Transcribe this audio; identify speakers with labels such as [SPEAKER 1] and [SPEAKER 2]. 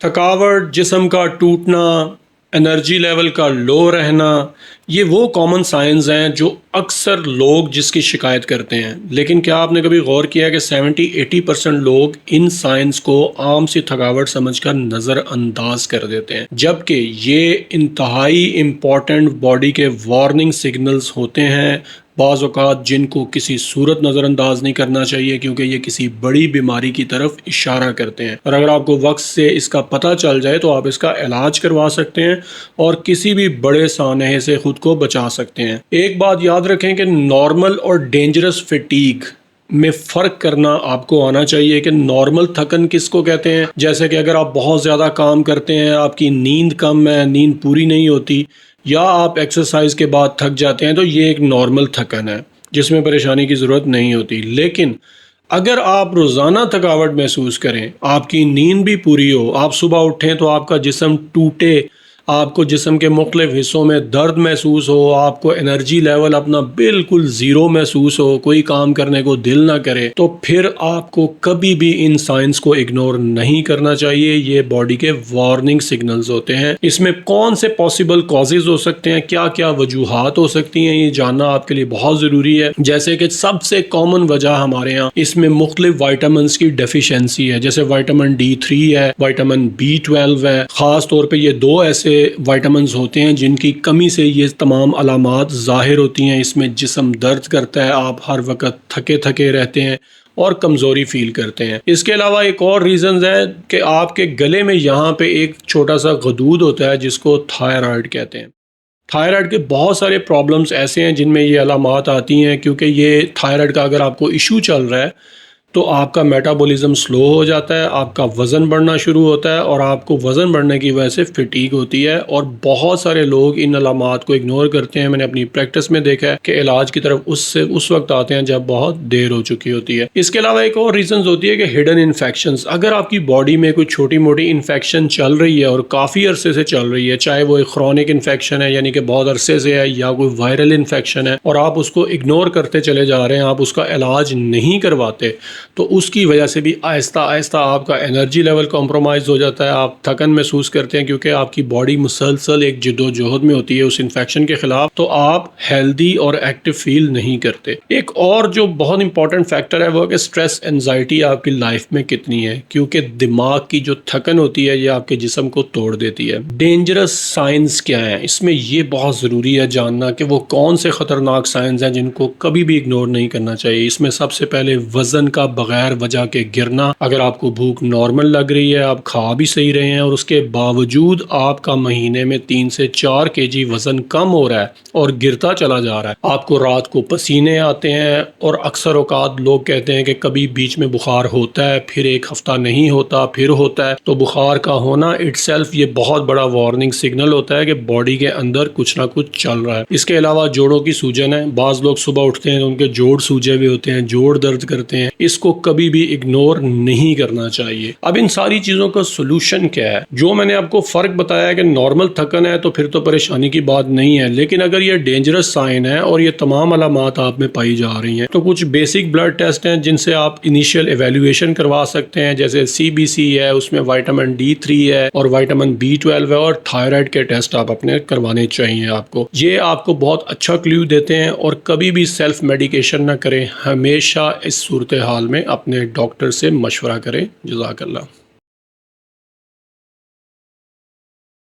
[SPEAKER 1] تھکاوٹ، جسم کا ٹوٹنا، انرجی لیول کا لو رہنا، یہ وہ کامن سائنز ہیں جو اکثر لوگ جس کی شکایت کرتے ہیں. لیکن کیا آپ نے کبھی غور کیا کہ 70-80% لوگ ان سائنز کو عام سی تھکاوٹ سمجھ کر نظر انداز کر دیتے ہیں، جبکہ یہ انتہائی امپورٹنٹ باڈی کے وارننگ سگنلز ہوتے ہیں، بعض اوقات جن کو کسی صورت نظر انداز نہیں کرنا چاہیے کیونکہ یہ کسی بڑی بیماری کی طرف اشارہ کرتے ہیں. اور اگر آپ کو وقت سے اس کا پتہ چل جائے تو آپ اس کا علاج کروا سکتے ہیں اور کسی بھی بڑے سانحے سے خود کو بچا سکتے ہیں. ایک بات یاد رکھیں کہ نارمل اور ڈینجرس فٹیگ میں فرق کرنا آپ کو آنا چاہیے کہ نارمل تھکن کس کو کہتے ہیں. جیسے کہ اگر آپ بہت زیادہ کام کرتے ہیں، آپ کی نیند کم ہے، نیند پوری نہیں ہوتی، یا آپ ایکسرسائز کے بعد تھک جاتے ہیں، تو یہ ایک نارمل تھکن ہے جس میں پریشانی کی ضرورت نہیں ہوتی. لیکن اگر آپ روزانہ تھکاوٹ محسوس کریں، آپ کی نیند بھی پوری ہو، آپ صبح اٹھیں تو آپ کا جسم ٹوٹے، آپ کو جسم کے مختلف حصوں میں درد محسوس ہو، آپ کو انرجی لیول اپنا بالکل زیرو محسوس ہو، کوئی کام کرنے کو دل نہ کرے، تو پھر آپ کو کبھی بھی ان سائنس کو اگنور نہیں کرنا چاہیے. یہ باڈی کے وارننگ سگنلز ہوتے ہیں. اس میں کون سے پاسبل کازز ہو سکتے ہیں، کیا کیا وجوہات ہو سکتی ہیں، یہ جاننا آپ کے لیے بہت ضروری ہے. جیسے کہ سب سے کامن وجہ ہمارے یہاں اس میں مختلف وائٹامنس کی ڈیفیشنسی ہے، جیسے وائٹامن D3 ہے، وائٹامن B12 ہے. خاص طور پہ یہ دو ایسے وائٹامنز ہوتے ہیں جن کی کمی سے یہ تمام علامات ظاہر ہوتی ہیں. اس میں جسم درد کرتا ہے، آپ ہر وقت تھکے تھکے رہتے ہیں اور کمزوری فیل کرتے ہیں. اس کے علاوہ ایک اور ریزنز ہے کہ آپ کے گلے میں یہاں پہ ایک چھوٹا سا غدود ہوتا ہے جس کو تھائرائڈ کہتے ہیں. تھائرائڈ کے بہت سارے پرابلمز ایسے ہیں جن میں یہ علامات آتی ہیں، کیونکہ یہ تھائرائڈ کا اگر آپ کو ایشو چل رہا ہے تو آپ کا میٹابولزم سلو ہو جاتا ہے، آپ کا وزن بڑھنا شروع ہوتا ہے اور آپ کو وزن بڑھنے کی وجہ سے فٹیگ ہوتی ہے. اور بہت سارے لوگ ان علامات کو اگنور کرتے ہیں. میں نے اپنی پریکٹس میں دیکھا ہے کہ علاج کی طرف اس وقت آتے ہیں جب بہت دیر ہو چکی ہوتی ہے. اس کے علاوہ ایک اور ریزنز ہوتی ہے کہ ہڈن انفیکشنز. اگر آپ کی باڈی میں کوئی چھوٹی موٹی انفیکشن چل رہی ہے اور کافی عرصے سے چل رہی ہے، چاہے وہ ایک کرونک انفیکشن ہے یعنی کہ بہت عرصے سے ہے، یا کوئی وائرل انفیکشن ہے، اور آپ اس کو اگنور کرتے چلے جا رہے ہیں، آپ اس کا علاج نہیں کرواتے، تو اس کی وجہ سے بھی آہستہ آہستہ آپ کا انرجی لیول کمپرومائز ہو جاتا ہے، آپ تھکن محسوس کرتے ہیں کیونکہ آپ کی باڈی مسلسل ایک جد و جہد میں ہوتی ہے اس انفیکشن کے خلاف، تو آپ ہیلدی اور ایکٹیو فیل نہیں کرتے. ایک اور جو بہت امپورٹنٹ فیکٹر ہے وہ کہ سٹریس انزائٹی آپ کی لائف میں کتنی ہے، کیونکہ دماغ کی جو تھکن ہوتی ہے یہ آپ کے جسم کو توڑ دیتی ہے. ڈینجرس سائنس کیا ہیں؟ اس میں یہ بہت ضروری ہے جاننا کہ وہ کون سے خطرناک سائنس ہیں جن کو کبھی بھی اگنور نہیں کرنا چاہیے. اس میں سب سے پہلے وزن کا بغیر وجہ کے گرنا. اگر آپ کو بھوک نارمل لگ رہی ہے، آپ کھا بھی صحیح رہے ہیں اور اس کے باوجود آپ کا مہینے میں 3 سے 4 kg وزن کم ہو رہا ہے اور گرتا چلا جا رہا ہے، آپ کو رات کو پسینے آتے ہیں، اور اکثر اوقات لوگ کہتے ہیں کہ کبھی بیچ میں بخار ہوتا ہے، پھر ایک ہفتہ نہیں ہوتا، پھر ہوتا ہے، تو بخار کا ہونا اٹ سیلف یہ بہت بڑا وارننگ سگنل ہوتا ہے کہ باڈی کے اندر کچھ نہ کچھ چل رہا ہے. اس کے علاوہ جوڑوں کی سوجن ہے. بعض لوگ صبح اٹھتے ہیں تو ان کے جوڑ سوجے ہوئے ہوتے ہیں، جوڑ درد کرتے ہیں. اس کو کبھی بھی اگنور نہیں کرنا چاہیے. اب ان ساری چیزوں کا سولوشن کیا ہے؟ جو میں نے آپ کو فرق بتایا کہ نارمل تھکن ہے تو پھر تو پریشانی کی بات نہیں ہے، لیکن اگر یہ ڈینجرس سائن ہے اور یہ تمام علامات آپ میں پائی جا رہی ہیں تو کچھ بیسک بلڈ ٹیسٹ ہیں جن سے آپ انیشیل ایویلویشن کروا سکتے ہیں، جیسے CBC ہے، اس میں وائٹامن D3 ہے اور وائٹامن B12 ہے، اور تھائرائڈ کے ٹیسٹ آپ اپنے کروانے چاہیے. آپ کو یہ آپ کو بہت اچھا کلیو دیتے ہیں. اور کبھی بھی سیلف میڈیکیشن نہ کریں، ہمیشہ اس صورتحال میں اپنے ڈاکٹر سے مشورہ کریں. جزاک اللہ.